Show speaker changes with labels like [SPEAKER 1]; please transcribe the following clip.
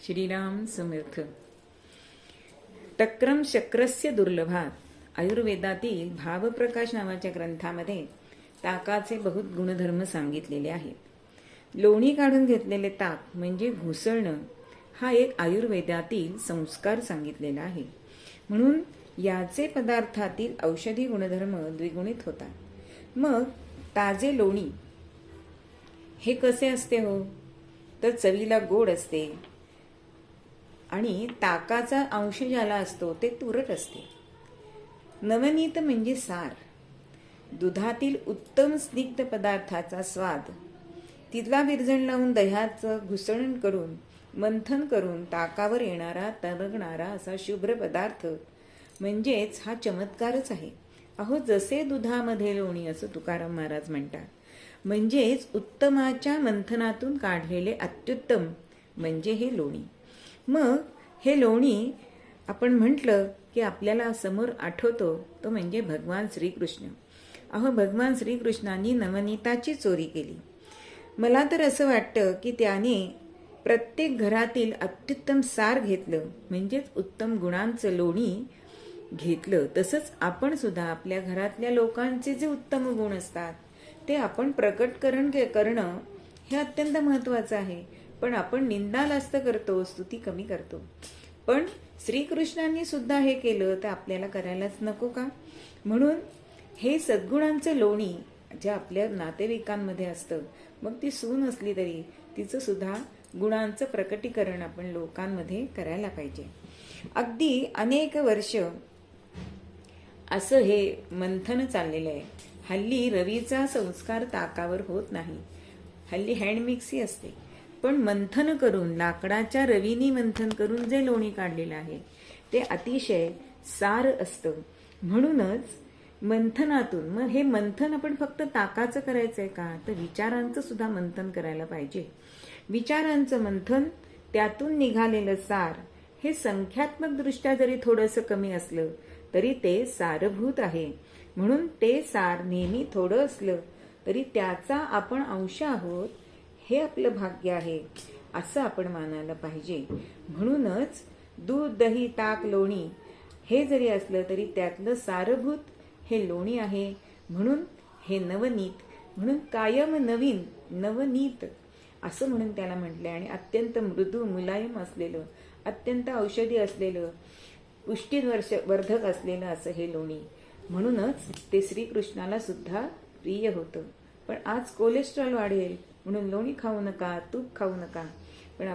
[SPEAKER 1] श्रीराम समर्थ. तक्रम शक्रस्य दुर्लभात आयुर्वेदातील भावप्रकाश नावाच्या ग्रंथामध्ये ताकाचे बहुत गुणधर्म सांगितलेले आहेत. लोणी काढून घेतलेले ताक म्हणजे घुसळणं हा एक आयुर्वेदातील संस्कार सांगितलेला आहे. म्हणून याचे पदार्थातील औषधी गुणधर्म द्विगुणित होतात. मग ताजे लोणी हे कसे असते हो, तर चवीला गोड असते आणि ताकाचा अंश ज्याला असतो ते तुरट असते. नवनीत म्हणजे सार, दुधातील उत्तम स्निग्ध पदार्थाचा स्वाद, तिथला विरजण लावून दह्याचं घुसळण करून मंथन करून ताकावर येणारा तरंगणारा असा शुभ्र पदार्थ म्हणजेच हा चमत्कारच आहे. अहो, जसे दुधामध्ये लोणी असं तुकाराम महाराज म्हणतात. म्हणजेच उत्तमाच्या मंथनातून काढलेले अत्युत्तम म्हणजे हे लोणी. मग हे लोणी आपण म्हटलं की आपल्याला समोर आठवतो तो म्हणजे भगवान श्रीकृष्ण. अहो, भगवान श्रीकृष्णांनी नवनीताची चोरी केली. मला तर असं वाटतं की त्याने प्रत्येक घरातील अत्युत्तम सार घेतलं म्हणजेच उत्तम गुणांचं लोणी घेतलं. तसंच आपण सुद्धा आपल्या घरातल्या लोकांचे जे उत्तम गुण असतात ते आपण प्रकट करणं हे अत्यंत महत्त्वाचं आहे. पण आपण निंदालास्त करतो, स्तुती कमी करतो. पण श्रीकृष्णांनी सुद्धा हे केलं तर आपल्याला करायलाच नको का? म्हणून हे सद्गुणांचं लोणी जे आपल्या नातेवाईकांमध्ये असतं, मग ती सून असली तरी तिचं सुद्धा गुणांचं प्रकटीकरण आपण लोकांमध्ये करायला पाहिजे. अगदी अनेक वर्ष असं हे मंथन चाललेलं आहे. हल्ली रवीचा संस्कार ताकावर होत नाही, हल्ली हँड मिक्सी असते. पण मंथन करून लाकडाच्या रवीनी मंथन करून जे लोणी काढलेलं आहे ते अतिशय सार असतं. म्हणूनच मंथनातून, मग हे मंथन आपण फक्त ताकाचं करायचं आहे का, तर विचारांचं सुद्धा मंथन करायला पाहिजे. विचारांचं मंथन, त्यातून निघालेलं सार हे संख्यात्मक दृष्ट्या जरी थोडंसं कमी असलं तरी ते सारभूत आहे. म्हणून ते सार नेहमी थोडं असलं तरी त्याचा आपण अंश आहोत हे आपलं भाग्य आहे असं आपण मानायला पाहिजे. म्हणूनच दूध, दही, ताक, लोणी हे जरी असलं तरी त्यातलं सारभूत हे लोणी आहे. म्हणून हे नवनीत, म्हणून कायम नवीन नवनीत असं म्हणून त्याला म्हटलंय. आणि अत्यंत मृदू मुलायम असलेलं, अत्यंत औषधी असलेलं, पुष्टीवर्धक असलेलं असं हे लोणी. म्हणूनच ते श्रीकृष्णाला सुद्धा प्रिय होतं. पण आज कोलेस्ट्रॉल वाढेल म्हणून लोणी खाऊ नका, तूप खाऊ नका